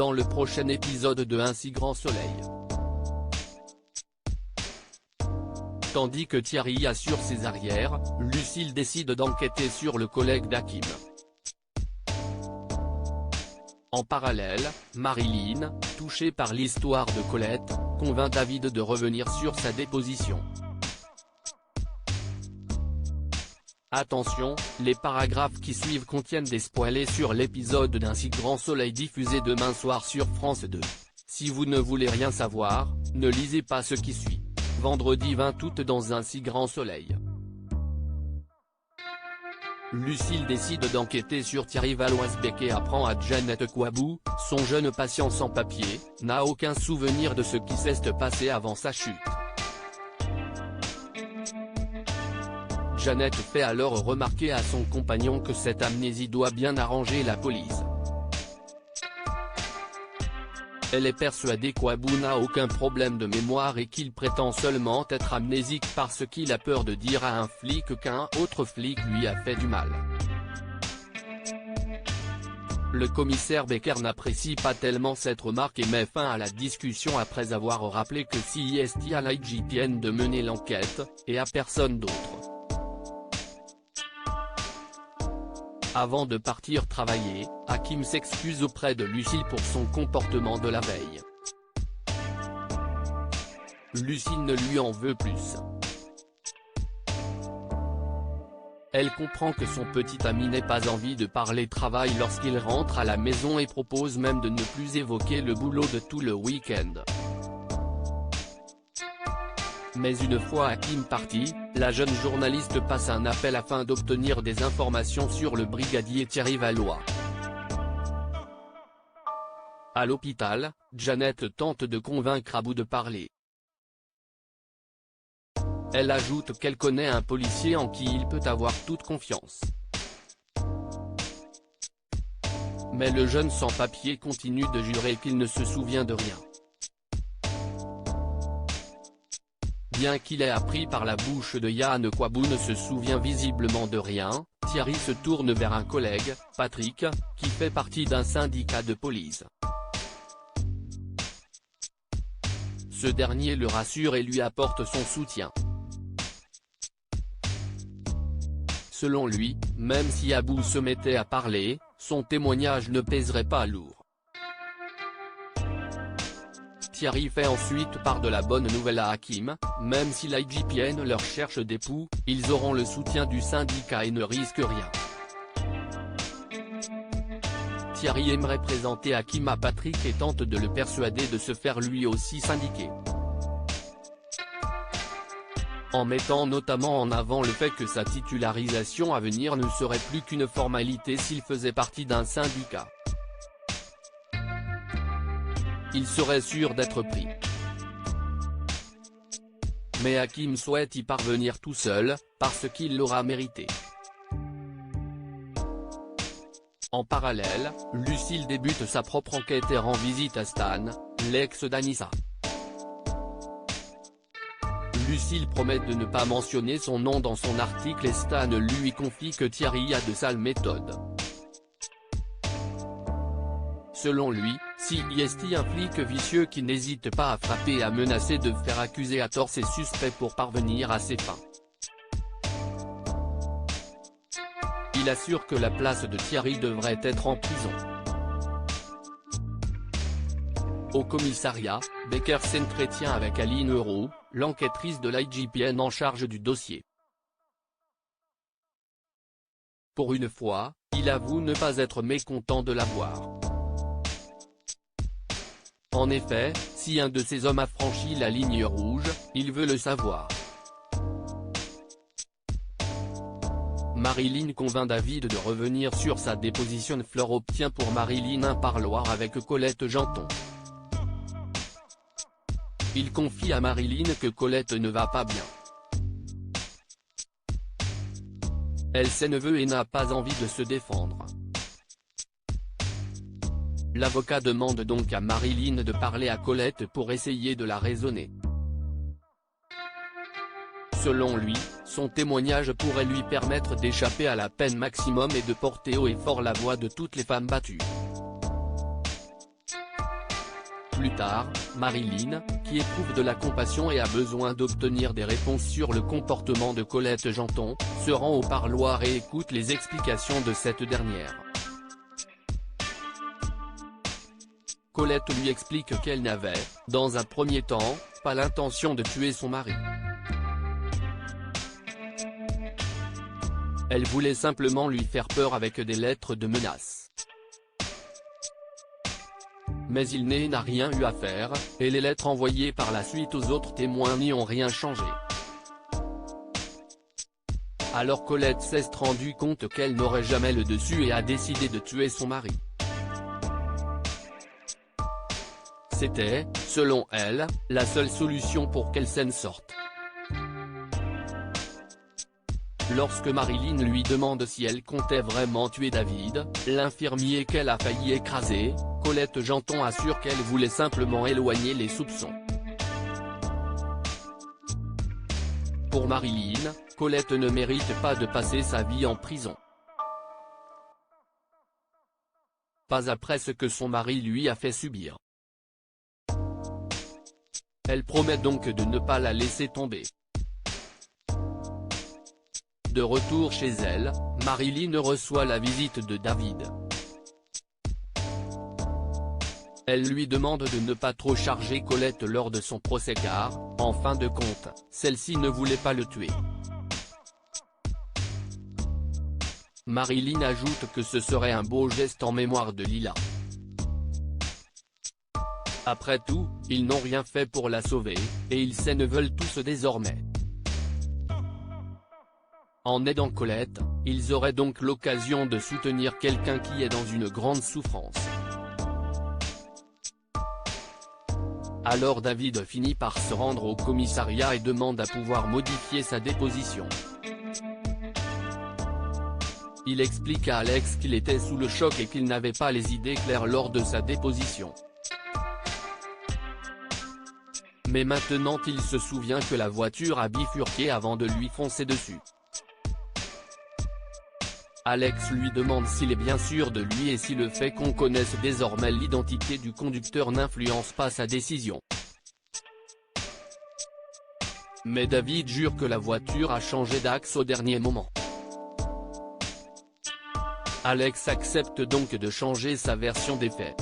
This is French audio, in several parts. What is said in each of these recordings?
dans le prochain épisode de Un si grand soleil. Tandis que Thierry assure ses arrières, Lucille décide d'enquêter sur le collègue d'Hakim. En parallèle, Marilyn, touchée par l'histoire de Colette, convainc David de revenir sur sa déposition. Attention, les paragraphes qui suivent contiennent des spoilers sur l'épisode d'Un si grand soleil diffusé demain soir sur France 2. Si vous ne voulez rien savoir, ne lisez pas ce qui suit. Vendredi 20 août dans Un si grand soleil. Lucille décide d'enquêter sur Thierry Valois-Bec et apprend à Jeannette qu'Abou, son jeune patient sans papier, n'a aucun souvenir de ce qui s'est passé avant sa chute. Jeannette fait alors remarquer à son compagnon que cette amnésie doit bien arranger la police. Elle est persuadée qu'Abou n'a aucun problème de mémoire et qu'il prétend seulement être amnésique parce qu'il a peur de dire à un flic qu'un autre flic lui a fait du mal. Le commissaire Becker n'apprécie pas tellement cette remarque et met fin à la discussion après avoir rappelé que c'est à l'IGPN de mener l'enquête, et à personne d'autre. Avant de partir travailler, Hakim s'excuse auprès de Lucille pour son comportement de la veille. Lucille ne lui en veut plus. Elle comprend que son petit ami n'ait pas envie de parler travail lorsqu'il rentre à la maison et propose même de ne plus évoquer le boulot de tout le week-end. Mais une fois Hakim parti, la jeune journaliste passe un appel afin d'obtenir des informations sur le brigadier Thierry Valois. À l'hôpital, Jeannette tente de convaincre Abou de parler. Elle ajoute qu'elle connaît un policier en qui il peut avoir toute confiance. Mais le jeune sans-papier continue de jurer qu'il ne se souvient de rien. Bien qu'il ait appris par la bouche de Yann qu'Abou ne se souvient visiblement de rien, Thierry se tourne vers un collègue, Patrick, qui fait partie d'un syndicat de police. Ce dernier le rassure et lui apporte son soutien. Selon lui, même si Abou se mettait à parler, son témoignage ne pèserait pas lourd. Thierry fait ensuite part de la bonne nouvelle à Hakim, même si l'IGPN leur cherche des poux, ils auront le soutien du syndicat et ne risquent rien. Thierry aimerait présenter Hakim à Patrick et tente de le persuader de se faire lui aussi syndiquer. En mettant notamment en avant le fait que sa titularisation à venir ne serait plus qu'une formalité s'il faisait partie d'un syndicat. Il serait sûr d'être pris. Mais Hakim souhaite y parvenir tout seul, parce qu'il l'aura mérité. En parallèle, Lucille débute sa propre enquête et rend visite à Stan, l'ex d'Anissa. Lucille promet de ne pas mentionner son nom dans son article et Stan lui confie que Thierry a de sales méthodes. Selon lui, c'est un flic vicieux qui n'hésite pas à frapper et à menacer de faire accuser à tort ses suspects pour parvenir à ses fins. Il assure que la place de Thierry devrait être en prison. Au commissariat, Becker s'entretient avec Aline Roux, l'enquêtrice de l'IGPN en charge du dossier. Pour une fois, il avoue ne pas être mécontent de la voir. En effet, si un de ces hommes a franchi la ligne rouge, il veut le savoir. Marilyn convainc David de revenir sur sa déposition. Fleur obtient pour Marilyn un parloir avec Colette Janton. Il confie à Marilyn que Colette ne va pas bien. Elle sait neveu et n'a pas envie de se défendre. L'avocat demande donc à Marilyn de parler à Colette pour essayer de la raisonner. Selon lui, son témoignage pourrait lui permettre d'échapper à la peine maximum et de porter haut et fort la voix de toutes les femmes battues. plus tard, Marilyn, qui éprouve de la compassion et a besoin d'obtenir des réponses sur le comportement de Colette Janton, se rend au parloir et écoute les explications de cette dernière. Colette lui explique qu'elle n'avait, dans un premier temps, pas l'intention de tuer son mari. Elle voulait simplement lui faire peur avec des lettres de menace. Mais il n'a rien eu à faire, et les lettres envoyées par la suite aux autres témoins n'y ont rien changé. Alors Colette s'est rendue compte qu'elle n'aurait jamais le dessus et a décidé de tuer son mari. C'était, selon elle, la seule solution pour qu'elle s'en sorte. Lorsque Marilyn lui demande si elle comptait vraiment tuer David, l'infirmier qu'elle a failli écraser, Colette Janton assure qu'elle voulait simplement éloigner les soupçons. Pour Marilyn, Colette ne mérite pas de passer sa vie en prison. Pas après ce que son mari lui a fait subir. Elle promet donc de ne pas la laisser tomber. De retour chez elle, Marilyn reçoit la visite de David. Elle lui demande de ne pas trop charger Colette lors de son procès car, en fin de compte, celle-ci ne voulait pas le tuer. Marilyn ajoute que ce serait un beau geste en mémoire de Lila. Après tout, ils n'ont rien fait pour la sauver, et ils s'en veulent tous désormais. En aidant Colette, ils auraient donc l'occasion de soutenir quelqu'un qui est dans une grande souffrance. Alors David finit par se rendre au commissariat et demande à pouvoir modifier sa déposition. Il explique à Alex qu'il était sous le choc et qu'il n'avait pas les idées claires lors de sa déposition. Mais maintenant il se souvient que la voiture a bifurqué avant de lui foncer dessus. Alex lui demande s'il est bien sûr de lui et si le fait qu'on connaisse désormais l'identité du conducteur n'influence pas sa décision. Mais David jure que la voiture a changé d'axe au dernier moment. Alex accepte donc de changer sa version des faits.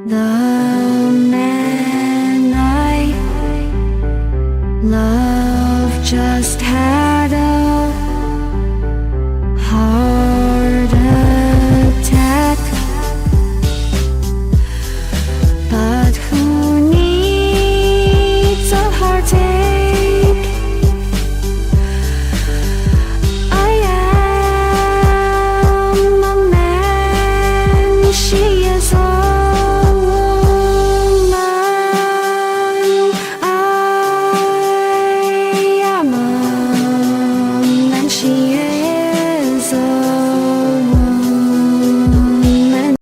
The man I love just had